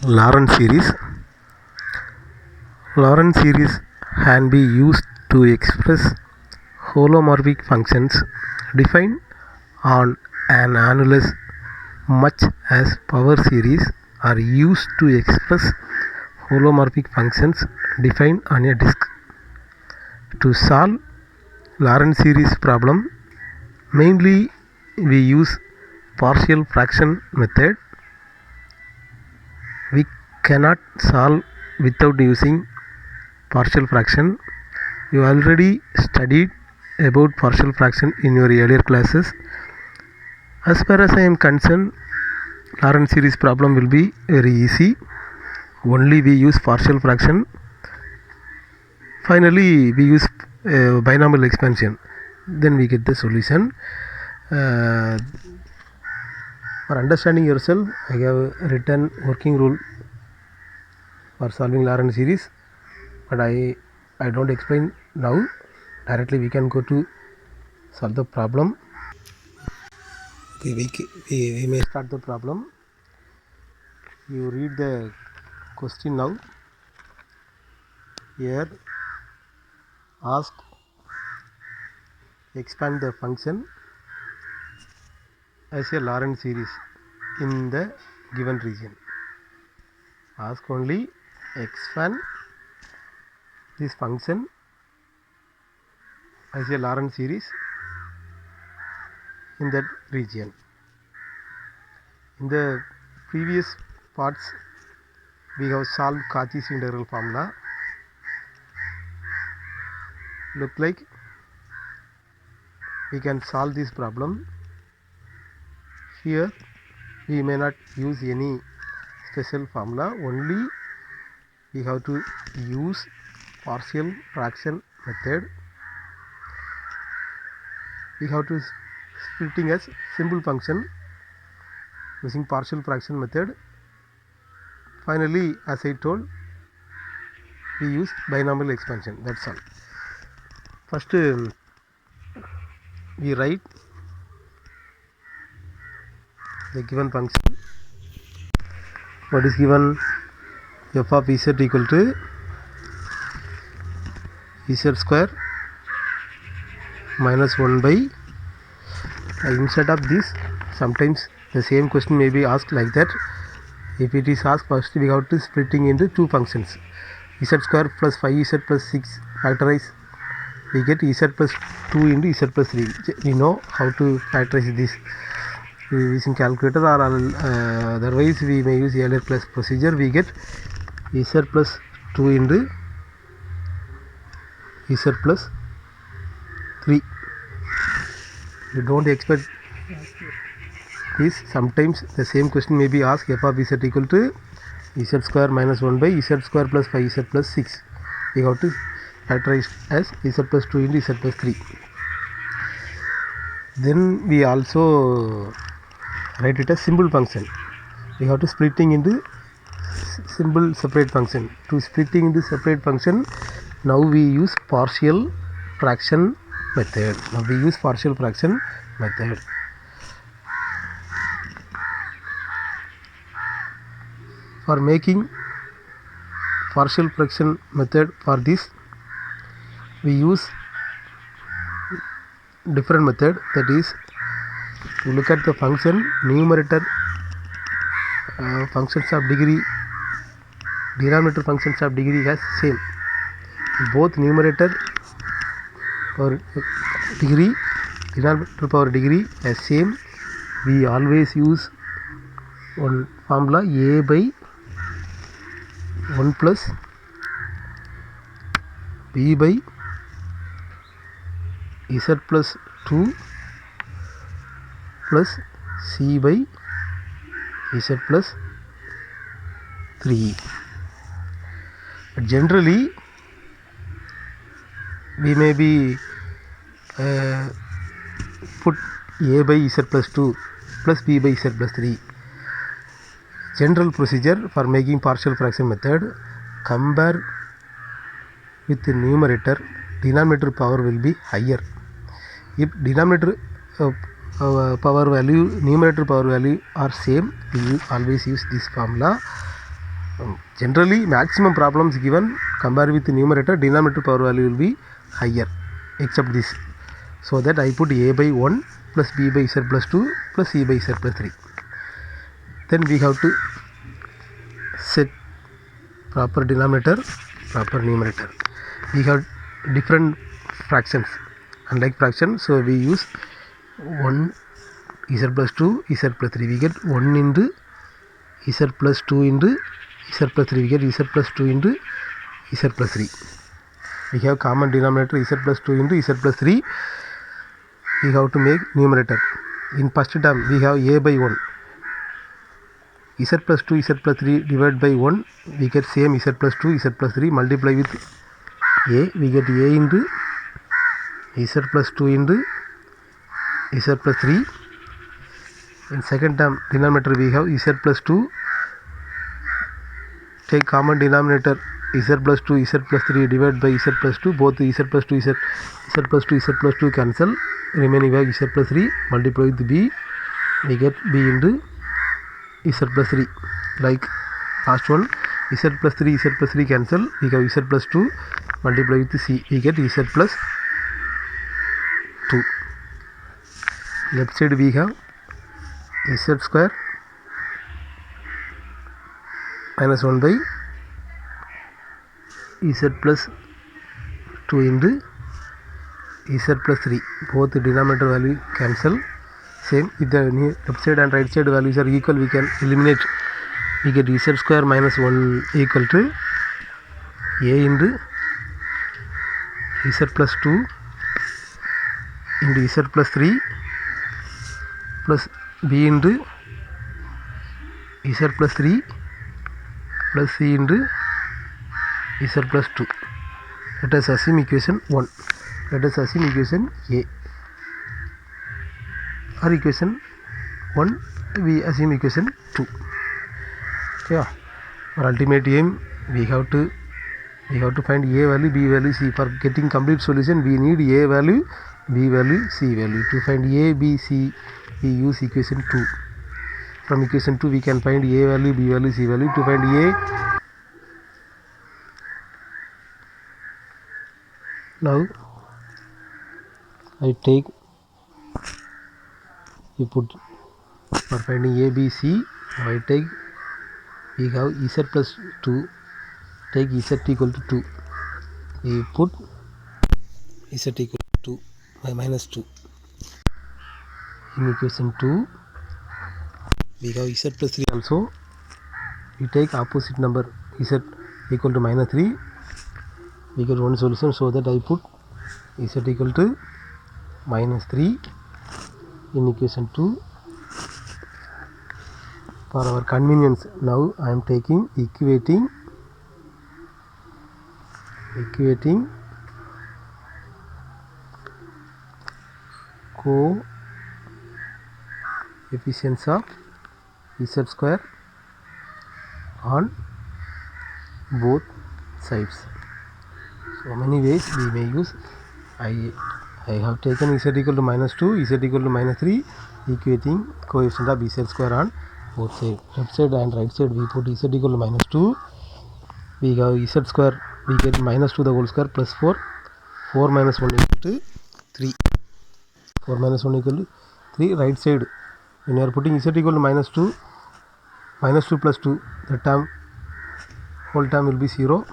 Lorentz series. Lorentz series can be used to express holomorphic functions defined on an annulus, much as power series are used to express holomorphic functions defined on a disk. To solve Lorentz series problem, mainly we use partial fraction method. We cannot solve without using partial fraction. You already studied about partial fraction in your earlier classes. As far as I am concerned, Lorentz series problem will be very easy. Only we use partial fraction. Finally, we use binomial expansion. Then we get the solution. For understanding yourself, I have written working rule for solving Lorentz series, but I don't explain now. Directly we can go to solve the problem. Okay, we may start the problem. You read the question now. Here, ask expand the function as a Lorentz series in the given region. Ask only expand this function as a Lorentz series in that region. In the previous parts, we have solved Cauchy's integral formula. Look like we can solve this problem. Here we may not use any special formula, only we have to use partial fraction method. We have to splitting as simple function using partial fraction method. Finally, as I told, we use binomial expansion. That's all. First, we write the given function. What is given? F of z equal to z square minus 1 by instead of this, sometimes the same question may be asked like that. If it is asked, first we have to splitting into two functions, z square plus 5z plus 6 factorize, we get z plus 2 into z plus 3. We know how to factorize this using calculator, or otherwise we may use earlier class procedure. We get z plus 2 into z plus 3. You don't expect this. Sometimes the same question may be asked. F of z equal to z square minus 1 by z square plus 5z plus 6. We have to factorize as z plus 2 into z plus 3. Then we also write it as simple function. We have to splitting into simple separate function. To splitting into separate function, now we use partial fraction method. For making partial fraction method, for this we use different method. That is, you look at the function, numerator functions of degree, denominator functions of degree has same. Both numerator power degree, denominator power degree as same. We always use one formula, a by 1 plus b by z plus 2 plus c by z plus 3. But generally we may be put a by z plus 2 plus b by z plus 3. General procedure for making partial fraction method, compare with the numerator, denominator power will be higher. If denominator power value, numerator power value are same, we always use this formula. Generally maximum problems given compared with the numerator, denominator power value will be higher except this. So that I put a by 1 plus b by z plus 2 plus c by z plus 3. Then we have to set proper denominator, proper numerator. We have different fractions, unlike fraction, so we use 1 z plus 2 z plus 3. We get 1 into z plus 2 into z plus 3. We get z plus 2 into z plus 3. We have common denominator z plus 2 into z plus 3. We have to make numerator. In first term we have a by 1. Z plus 2 z plus 3 divided by 1, we get same z plus 2 z plus 3, multiply with a, we get a into z plus 2 into z plus 3. In second term denominator we have z plus 2, take common denominator z plus 2 z plus 3 divided by z plus 2, both z plus 2 z plus 2 z plus 2 cancel, remaining we have z plus 3, multiply with b, we get b into z plus 3. Like last one, z plus 3 cancel, we have z plus 2, multiply with c, we get z plus 2. Left side we have z square minus 1 by z plus 2 into z plus 3, both the denominator value cancel. Same with the left side and right side values are equal, we can eliminate. We get z square minus 1 equal to a into z plus 2 into z plus 3 plus b into z plus 3 plus c into z plus 2. Let us assume equation 1. Let us assume equation A. Or equation 1, we assume equation 2. Yeah. Our ultimate aim, we have to find a value, b value, c. For getting complete solution, we need a value, b value, c value. To find a, b, c, we use equation 2. From equation 2, we can find a value, b value, c value. To find a, now I take, you put for finding a, b, c. Now I take, we have z plus 2, take z equal to 2. We put z equal to 2 by minus 2. In equation 2, we have z plus 3 also. We take opposite number z equal to minus 3. We get one solution, so that I put z equal to minus 3 in equation 2. For our convenience, now I am taking equating coefficients of z square on both sides. So many ways we may use. I have taken z equal to minus 2, z equal to minus 3, equating coefficient of z square on both sides. Left side and right side we put z equal to minus 2. We have z square, we get minus 2 the whole square plus 4. 4 minus 1 equal to 3. 4 minus 1 equal to 3. Right side, when you are putting z equal to minus 2 plus 2, the term, whole term will be 0.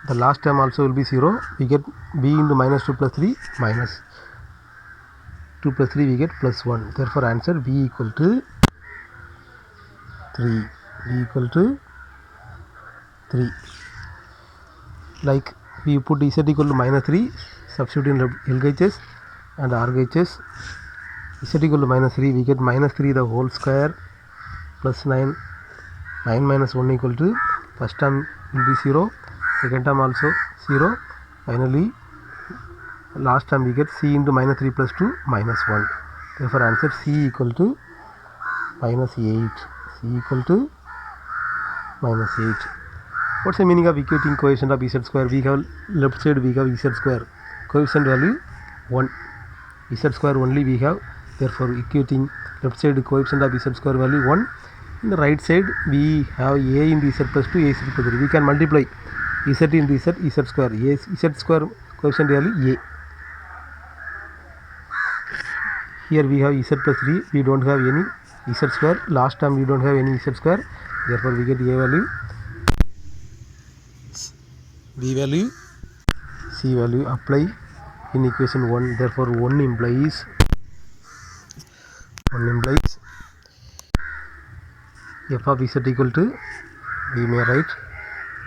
The last term also will be 0. We get b into minus 2 plus 3 minus 2 plus 3, we get plus 1. Therefore answer b equal to 3. B equal to 3. Like we put z equal to minus 3, substitute in LHS and RHS. Z equal to minus 3, we get minus 3 the whole square plus 9. 9 minus 1 equal to, first term will be 0, second term also 0. Finally last term we get c into minus 3 plus 2 minus 1. Therefore answer c equal to minus 8. C equal to minus 8. What's the meaning of equating coefficient of z square? We have left side, we have z square, coefficient value 1, z square only we have. Therefore equating left side coefficient of z square value 1, In the right side we have a into z plus 2 a z plus 3. We can multiply z into z square. Z square coefficient value a. Here we have z plus 3. We don't have any z square. Last time we don't have any z square. Therefore we get a value, b value, c value. Apply in equation 1. Therefore 1 implies f of z equal to, we may write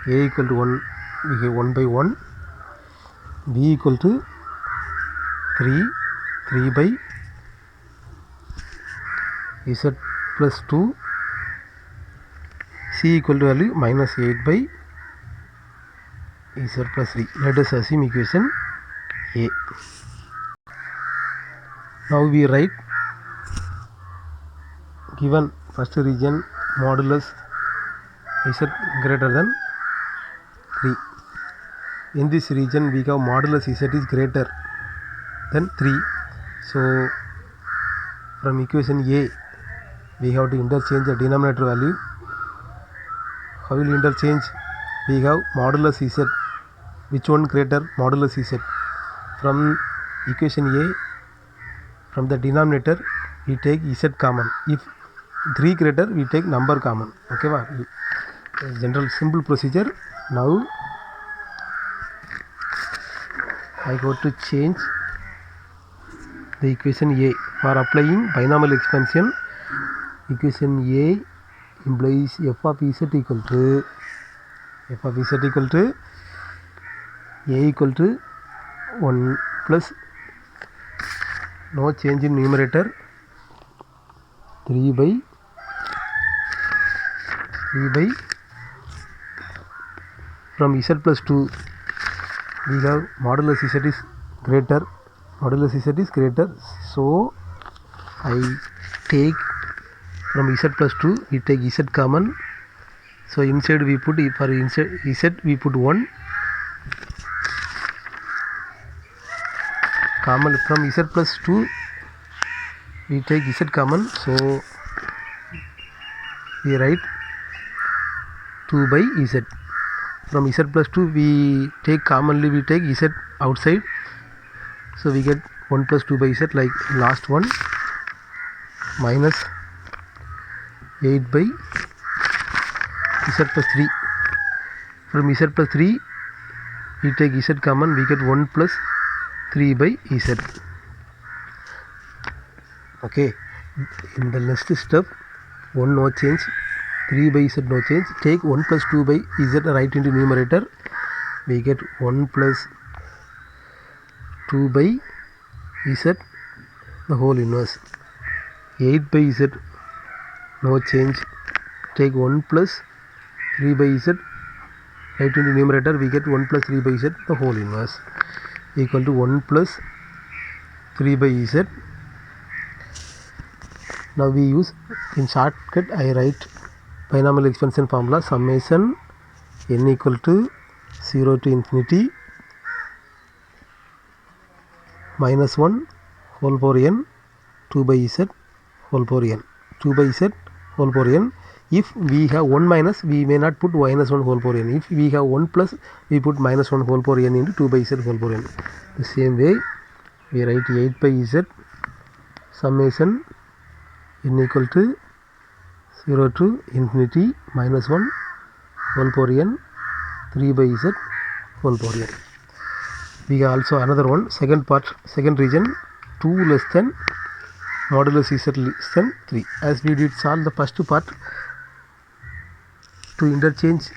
a equal to 1, we have 1 by 1, b equal to 3 by z plus 2, c equal to value minus 8 by z plus 3. Let us assume equation a. Now we write given first region modulus z greater than 3. In this region we have modulus z is greater than 3. So from equation a we have to interchange the denominator value. How will interchange? We have modulus z. Which one greater? Modulus z. From equation a, from the denominator we take z common. If 3 greater we take number common. Okay, general simple procedure. Now I go to change the equation a. For applying binomial expansion, equation a implies f of z equal to a equal to 1 plus, no change in numerator, 3 by from z plus 2 we have modulus z is greater, so I take from z plus 2 we take z common. So inside we put, for inside z we put 1 common. From z plus 2 we take z common, so we write 2 by z. From z plus 2 we take commonly, we take z outside, so we get 1 plus 2 by z, like last one, minus 8 by z plus 3. From z plus 3 we take z common, we get 1 plus 3 by z. Okay, in the next step 1 no change, 3 by z no change. Take 1 plus 2 by z, right into numerator, we get 1 plus 2 by z the whole inverse. 8 by z no change, take 1 plus 3 by z, right into numerator, we get 1 plus 3 by z the whole inverse, equal to 1 plus 3 by z. Now we use, in shortcut I write binomial expansion formula, summation n equal to 0 to infinity minus 1 whole power n 2 by z whole power n, 2 by z whole power n. If we have 1 minus, we may not put minus 1 whole power n. If we have 1 plus, we put minus 1 whole power n into 2 by z whole power n. The same way we write 8 by z summation n equal to 0 to infinity minus 1 whole power n 3 by z whole power n. We have also another one, second part, second region, 2 less than modulus z less than 3. As we did solve the first part, to interchange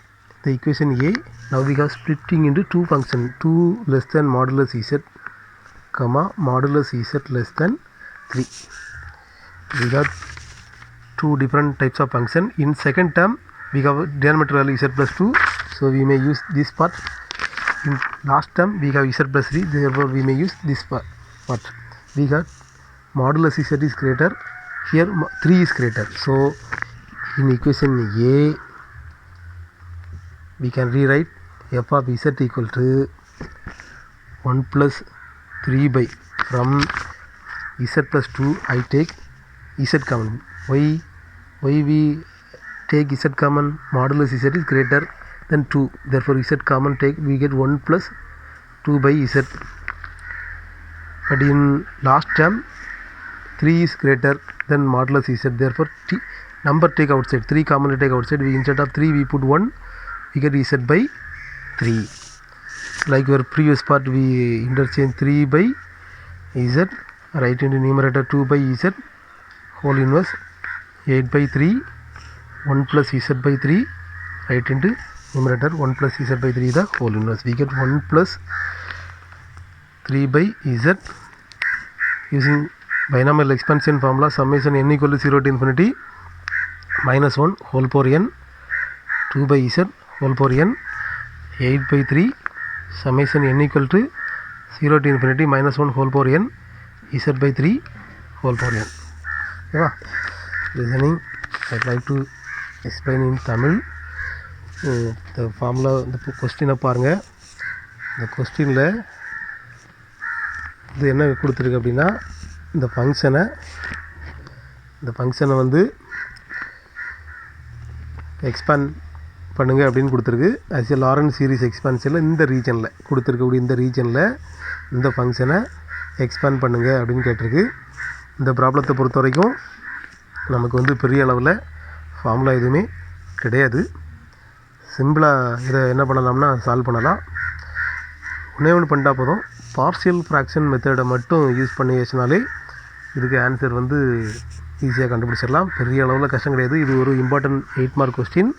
the equation a, now we are splitting into two functions, 2 less than modulus z comma modulus z less than 3. We got two different types of function. In second term we have denominator value z plus 2, so we may use this part. In last term we have z plus 3, therefore we may use this part. We got modulus z is greater, here 3 is greater, so in equation a we can rewrite f of z equal to 1 plus 3 by, from z plus 2 I take z common. Why we take z common, modulus z is greater than 2, therefore z common take, we get 1 plus 2 by z. But in last term 3 is greater than modulus z, therefore number take outside, 3 commonly take outside, we instead of 3 we put 1, we get z by 3. Like your previous part, we interchange 3 by z, write into numerator 2 by z whole inverse, 8 by 3, 1 plus z by 3, write into numerator 1 plus z by 3 the whole inverse, we get 1 plus 3 by z. Using binomial expansion formula, summation n equal to 0 to infinity minus 1 whole power n, 2 by z whole power n, 8 by 3, summation n equal to 0 to infinity minus 1 whole power n, z by 3 whole power n. Okay, listening, I'd like to explain in Tamil. The formula, the question பாருங்க. இந்த கொஸ்டினில் இது என்ன கொடுத்துருக்கு அப்படின்னா, இந்த ஃபங்க்ஷனை வந்து எக்ஸ்பேண்ட் பண்ணுங்க அப்படின்னு கொடுத்துருக்கு. ஆஸ் எ லாரன்ஸ் சீரிஸ் எக்ஸ்பான்ஷனில் இந்த ரீஜனில் கொடுத்துருக்கக்கூடிய இந்த ரீஜனில் இந்த ஃபங்க்ஷனை எக்ஸ்பேண்ட் பண்ணுங்க அப்படின்னு கேட்டிருக்கு. இந்த ப்ராப்ளத்தை பொறுத்த வரைக்கும் நமக்கு வந்து பெரிய அளவில் ஃபார்முலா எதுவுமே கிடையாது. சிம்பிளாக இதை என்ன பண்ணலாம்னா சால்வ் பண்ணலாம். ஒன்று பண்ணிட்டா போதும், பார்ஷியல் ஃப்ராக்ஷன் மெத்தடை மட்டும் யூஸ் பண்ணி வச்சினாலே இதுக்கு ஆன்சர் வந்து ஈஸியாக கண்டுபிடிச்சிடலாம். பெரிய அளவில் கஷ்டம் கிடையாது. இது ஒரு important 8 mark question.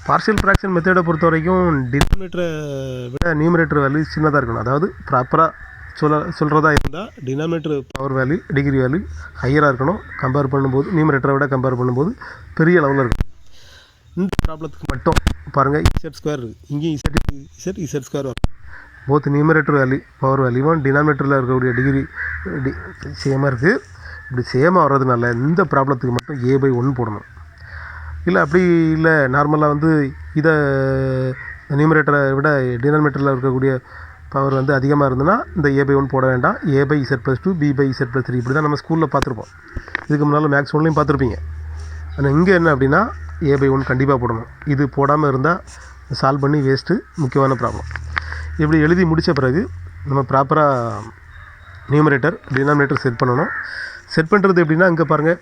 Partial fraction மெத்தடை பொறுத்த வரைக்கும் டினாமினேட்டரை விட நியூமரேட்டர் வேல்யூ சின்னதாக இருக்கணும். அதாவது ப்ராப்பராக சொல்கிறதா இருந்தால் denominator power value, degree value ஹையராக இருக்கணும். கம்பேர் பண்ணும்போது நியூமரேட்டரை விட கம்பேர் பண்ணும்போது பெரிய அளவில் இருக்கும். இந்த ப்ராப்ளத்துக்கு மட்டும் பாருங்கள், இசட் ஸ்கொயர் இருக்குது, இங்கேயும் இசட் ஸ்கொயர் வரும். போத் நியூமரேட்டர் வேல்யூ பவர் வேல்யூவும் டினாமினேட்டரில் இருக்கக்கூடிய டிகிரி சேமாக இருக்குது. இப்படி சேமாக வர்றதுனால இந்த ப்ராப்ளத்துக்கு மட்டும் a/1 போடணும். இல்லை அப்படி இல்லை, நார்மலாக வந்து இதை நியூமரேட்டரை விட டினாமினேட்டரில் இருக்கக்கூடிய பவர் வந்து அதிகமாக இருந்ததுன்னா இந்த a/1 போட வேண்டாம். a/z+2, b/z+3 இப்படி தான் நம்ம ஸ்கூலில் பார்த்துருப்போம். இதுக்கு முன்னால் மேக்ஸ் ஒன்லையும் பார்த்துருப்பீங்க. ஆனால் இங்கே என்ன அப்படின்னா a/1 கண்டிப்பாக போடணும். இது போடாமல் இருந்தால் சால்வ் பண்ணி வேஸ்ட்டு. முக்கியமான ப்ராப்ளம். இப்படி எழுதி முடித்த பிறகு நம்ம ப்ராப்பராக நியூமரேட்டர் டினாமினேட்டர் செட் பண்ணணும். செட் பண்ணுறது எப்படின்னா, இங்கே பாருங்கள்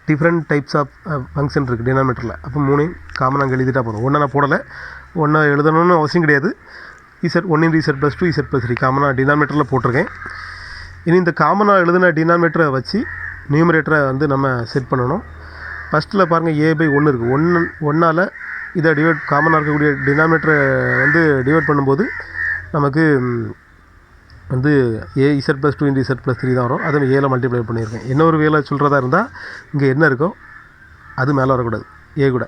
டிஃப்ரெண்ட் டைப்ஸ் ஆஃப் ஃபங்க்ஷன் இருக்குது டினாமினேட்டரில். அப்போ 3 காமனாக அங்கே எழுதிட்டா போதும். ஒன்றை நான் போடலை, ஒன்றை எழுதணும்னு அவசியம் கிடையாது.1 × z+2 z+3 காமனாக டினாமினேட்டரில் போட்டிருக்கேன். இனி இந்த காமனாக எழுதின டினாமினேட்டரை வச்சு நியூமரேட்டரை வந்து நம்ம செட் பண்ணணும். ஃபஸ்ட்டில் பாருங்கள் a/1 இருக்குது. ஒன்றால் இதை காமனாக இருக்கக்கூடிய டினாமினேட்டரை வந்து டிவைட் பண்ணும்போது நமக்கு வந்து az+2 × z+3 தான் வரும். அதை ஏல மல்டிப்ளை பண்ணியிருக்கேன். இன்னொரு வேலை சொல்கிறதா இருந்தால் இங்கே என்ன இருக்கோ அது மேலே வரக்கூடாது, a கூட.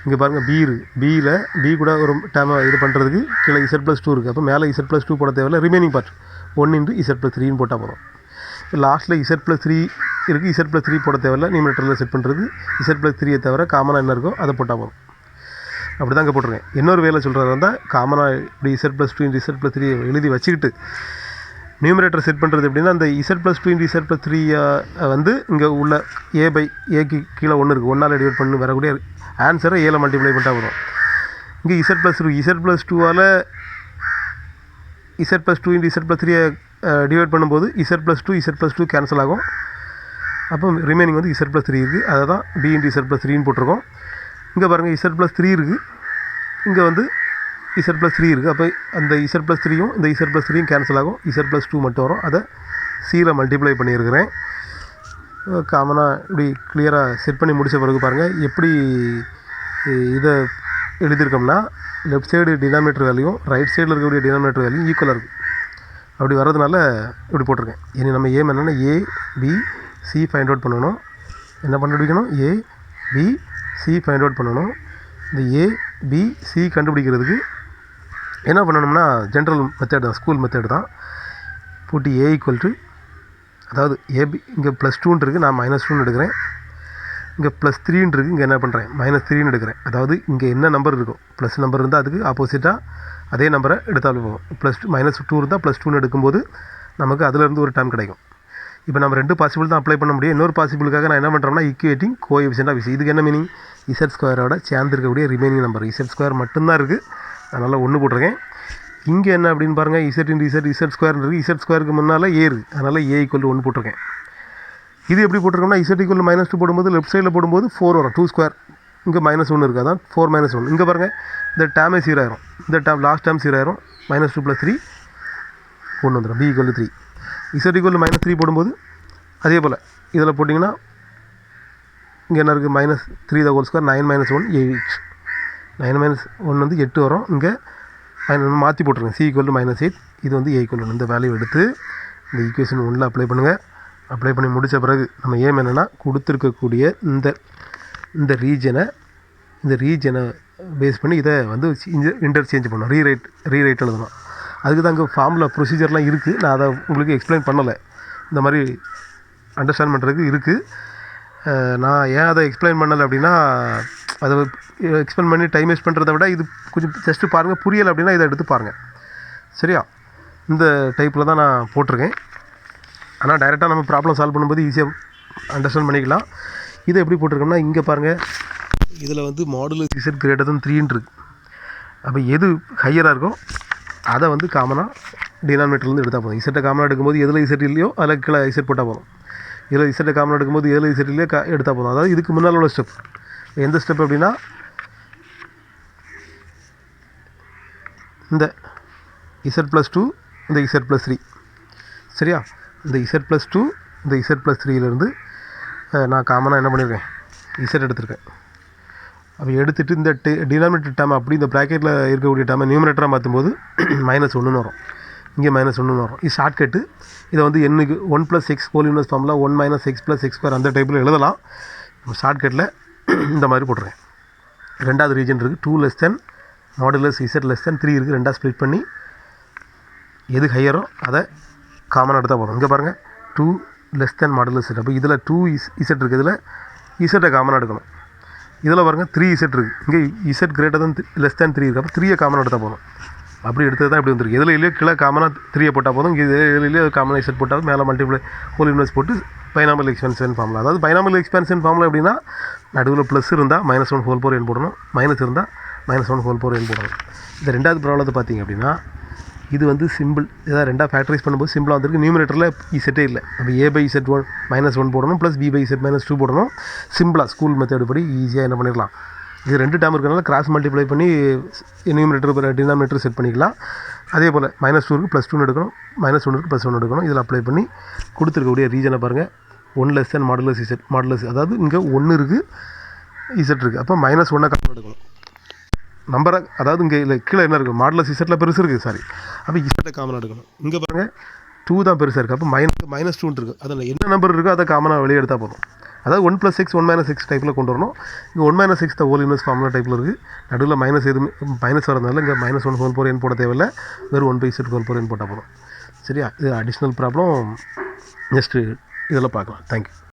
இங்கே பாருங்கள் b இருக்குது. b கூட ஒரு டேமை இது பண்ணுறதுக்கு கீழே z+2 இருக்குது. அப்போ மேலே z+2 போட தேவையில்லை. ரிமைனிங் பார்ட் 1 × z+3 போட்டால் போதும். லாஸ்ட்டில் z+3 இருக்குது, z+3 போட தேவையில்லை. நியூமரேட்டரில் செட் பண்ணுறது z+3 தவிர காமனாக என்ன இருக்கோ அதை போட்டால் போதும். அப்படி தான் இங்கே போட்டிருக்கேன். இன்னொரு வேலை சொல்கிறதா இருந்தால் காமனாக இப்படி z+2 × z+3 எழுதி வச்சுக்கிட்டு நியூமரேட்டர் செட் பண்ணுறது எப்படின்னா, அந்த z+2 × z+3 வந்து இங்கே உள்ள a/aக்கு கீழே 1 இருக்குது. 1ஆல் டிவைட் பண்ணி வரக்கூடிய ஆன்சரை ஏல மல்டிப்ளை பண்ணிட்டா வரும். இங்கே z+2ஆல் z+2 × z+3 டிவைட் பண்ணும்போது z+2 கேன்சல் ஆகும். அப்போ ரிமைனிங் வந்து z+3 இருக்குது. அதை தான் b × z+3 போட்டிருக்கோம். இங்கே பாருங்கள் z+3 இருக்குது, இங்கே வந்து z+3 இருக்குது. அப்போ அந்த z+3யும் இந்த z+3யும் கேன்சல் ஆகும். z+2 மட்டும் வரும். அதை cல மல்டிப்ளை பண்ணியிருக்கிறேன். காமனாக இப்படி கிளியராக செட் பண்ணி முடித்த பிறகு பாருங்கள் எப்படி இதை எழுதியிருக்கோம்னா, லெஃப்ட் சைடு டினாமினேட்டர் வேல்யூவும் ரைட் சைடில் இருக்கக்கூடிய டினாமினேட்டர் வேல்யூ ஈக்குவலாக இருக்குது. அப்படி வர்றதுனால இப்படி போட்டிருக்கேன். இனி நம்ம ஏம் என்னென்னா a/b/c ஃபைண்ட் அவுட் பண்ணணும். என்ன கண்டுபிடிக்கணும்? a/b/c ஃபைண்ட் அவுட் பண்ணணும். இந்த a/b/c கண்டுபிடிக்கிறதுக்கு என்ன பண்ணணும்னா ஜென்ரல் மெத்தட் தான், ஸ்கூல் மெத்தட் தான். போட்டு a = அதாவது ab இங்கே +2 இருக்குது, நான் -2 எடுக்கிறேன். இங்கே +3 இருக்குது, இங்கே என்ன பண்ணுறேன் -3 எடுக்கிறேன். அதாவது இங்கே என்ன நம்பர் இருக்கும், ப்ளஸ் நம்பர் இருந்தால் அதுக்கு ஆப்போசிட்டாக அதே நம்பரை எடுத்தாலும் போகும். +2 -2 இருந்தால் +2 எடுக்கும்போது நமக்கு அதிலேருந்து ஒரு டேர்ம் கிடைக்கும். இப்போ நம்ம 2 பாசிபிள் தான் அப்ளை பண்ண முடியும். இன்னொரு பாசிபிளுக்காக நான் என்ன பண்ணுறோம்னா ஈக்குவேட்டிங் கோஎஃபிஷியன்ட் ஆஃப் இதுக்கு என்ன மீனிங், இசட் ஸ்கொயரோட சேர்ந்து இருக்கக்கூடிய ரிமைனிங் நம்பர் இசட் ஸ்கொயர் மட்டும்தான் இருக்குது, அதனால் 1 போட்டிருக்கேன். இங்கே என்ன அப்படின்னு பாருங்கள், இசட் இன்டு இசட் ஸ்கொயர் இருக்குது, இசட் ஸ்கொயருக்கு முன்னால் ஏ இருக்குது, அதனால் ஏ ஈக்குவல் 1 போட்டிருக்கேன். இது எப்படி போட்டிருக்கோம்னா இசட் ஈக்குவல் -2 போடும்போது லெஃப்ட் சைடில் போடும்போது 4 வரும், 2 ஸ்கொயர், இங்கே -1 இருக்குது, அதான் 4 - 1. இங்கே பாருங்கள் இந்த டேமே 0 ஆயிரும், இந்த டேம் லாஸ்ட் டேம் 0 ஆயிரும், -2 + 3 1 வந்துடும், b = 3. இசட் ஈக்குவல் -3 போடும்போது அதே போல் இதில் போட்டிங்கன்னா இங்கே என்ன இருக்குது, -3 த ஹோல் ஸ்கொயர் 9 - 1 8, 9 - 1 வந்து 8 வரும். இங்கே மாற்றி போட்டுருங்க, c = -8, இது வந்து a = 1. இந்த வேல்யூ எடுத்து இந்த ஈக்குவேஷன் 1ல் அப்ளை பண்ணுங்கள். அப்ளை பண்ணி முடித்த பிறகு நம்ம ஏம் என்னென்னா கொடுத்துருக்கக்கூடிய இந்த ரீஜனை பேஸ் பண்ணி இதை வந்து இன்டர்சேஞ்ச் பண்ணணும், ரீரைட் எழுதணும். அதுக்கு தான் அங்கே ஃபார்முலா ப்ரொசீஜர்லாம் இருக்குது, நான் அதை உங்களுக்கு எக்ஸ்பிளைன் பண்ணலை, இந்த மாதிரி அண்டர்ஸ்டாண்ட் பண்ணுறதுக்கு இருக்குது. நான் ஏன் அதை எக்ஸ்பிளைன் பண்ணலை அப்படின்னா, அதை எக்ஸ்பிளைன் பண்ணி டைம் வேஸ்ட் பண்ணுறத விட இது கொஞ்சம் ஜஸ்ட்டு பாருங்கள், புரியலை அப்படின்னா இதை எடுத்து பாருங்கள், சரியா? இந்த டைப்பில் தான் நான் போட்டிருக்கேன். ஆனால் டைரெக்டாக நம்ம ப்ராப்ளம் சால்வ் பண்ணும்போது ஈஸியாக அண்டர்ஸ்டாண்ட் பண்ணிக்கலாம். இதை எப்படி போட்டிருக்கோம்னா இங்கே பாருங்கள், இதில் வந்து மாடுலஸ் இசட் கிரேட்டர் தென் 3 இருக்குது. அப்போ எது ஹையராக இருக்கோ அதை வந்து காமனாக டினாமினேட்டர்லேருந்து எடுத்தால் போதும். இசட்டை காமனாக எடுக்கும்போது எதில் இசட் இல்லையோ அதில் கீழே இசட் போட்டால் போதும். இதில் இசட்டை காமனாக எடுக்கும்போது எதில் இசட் இல்லையோ எடுத்தால் போதும். அதாவது இதுக்கு முன்னால் உள்ள ஸ்டெப். எந்த ஸ்டெப் அப்படின்னா இந்த z+2 இந்த z+3, சரியா? இந்த z+2 இந்த z+3லேருந்து நான் காமனாக என்ன பண்ணியிருக்கேன், இசட் எடுத்திருக்கேன். அப்போ எடுத்துகிட்டு இந்த டினாமினேட்டர் டேம் அப்படி இந்த ப்ராக்கெட்டில் இருக்கக்கூடிய டேமை நியூமினேட்டராக மாற்றும்போது -1ன்னு வரும், இங்கே -1ன்னு வரும். இது ஷார்ட்கட்டு. இதை வந்து எண்ணுக்கு 1 + x whole inverse formula 1 - x + x² அந்த டைப்பில் எழுதலாம். ஷார்ட்கட்டில் இந்த மாதிரி போட்டுருக்கேன். ரெண்டாவது ரீஜன் இருக்குது, 2 மாடுலஸ் இசட் <3 இருக்குது. ரெண்டாக ஸ்ப்ளிட் பண்ணி எது ஹையரோ அதை காமனாக எடுத்தால் போதும். இங்கே பாருங்கள் 2 மாடுலஸ் இசட். அப்போ இதில் 2 இசட் இருக்குது, இதில் இசட்டை காமனாக எடுக்கணும். இதில் பாருங்கள் 3 இசட் இருக்குது, இங்கே இசட் கிரேட்டர் தென் <3 இருக்குது. அப்போ 3 காமனாக எடுத்தால் போதும். அப்படி எடுத்தது தான் இப்படி வந்துருக்கு. எதில் இல்லையோ கீழே காமனாக 3 போட்டால் போதும், இங்கே எதில் இல்லையோ காமனாக இசட் போட்டால் மேலே மல்டிப்ளை ஹோல் இன்வெர்ஸ் போட்டு பைனாமல் எக்ஸ்பென்ஷன் ஃபார்முலா. அதாவது பைனாமல் எக்ஸ்பென்ஷன் ஃபார்முலா எப்படின்னா நடுவில் ப்ளஸ் இருந்தால் -1/n போடணும், மைனஸ் இருந்தால் -1/n போடணும். இந்த ரெண்டாவது ப்ராப்ளத்தை பார்த்தீங்க அப்படின்னா இது வந்து சிம்பிள், ஏதாவது ரெண்டாக ஃபேக்டரைஸ் பண்ணும்போது சிம்பிளாக வந்துருக்கு. நியூமினேட்டரில் இசட்டே இல்லை, நம்ம a/z1 -1 போடணும், ப்ளஸ் b/z -2 போடணும். சிம்பிளாக ஸ்கூல் மெத்தட் படி ஈஸியாக என்ன பண்ணிடலாம். இது 2 டேர்ம் இருக்கிறனால கிராஸ் மல்டிப்ளை பண்ணி நியூமினேட்டர் டினாமினேட்டர் செட் பண்ணிக்கலாம். அதே போல் -2க்கு +2 எடுக்கணும், -1க்கு +1 எடுக்கணும். இதில் அப்ளை பண்ணி கொடுத்துருக்கக்கூடிய ரீஜனை பாருங்கள், 1 மாடுலஸ் இசட், மாடுலஸ் அதாவது இங்கே 1 இருக்குது இசட் இருக்குது. அப்போ -1 காமன் எடுக்கணும் நம்பரை, அதாவது இங்கே இல்லை கீழே என்ன இருக்குது, மாடுலஸ் இசட்டில் பெருசு இருக்குது, சாரி. அப்போ இசட்டை காமனாக எடுக்கணும். இங்கே பாருங்கள் 2 தான் பெருசாக இருக்குது, அப்போ -2 இருக்குது. அதில் என்ன நம்பர் இருக்கோ அதை காமனாக வெளியே எடுத்தால் போதும். அதாவது 1 + x 1 - x டைப்பில் கொண்டு வரணும். இங்கே 1 - x the whole inverse formula டைப்பில் இருக்குது. நடுவில் எதுவுமே மைனஸ் வரதுனால இங்கே -1/n போட தேவையில்லை, வெறும் 1/z/n போட்டால் போதும், சரியா? இது அடிஷ்னல் ப்ராப்ளம், நெக்ஸ்ட்டு இதெல்லாம் பார்க்கலாம். தேங்க்யூ.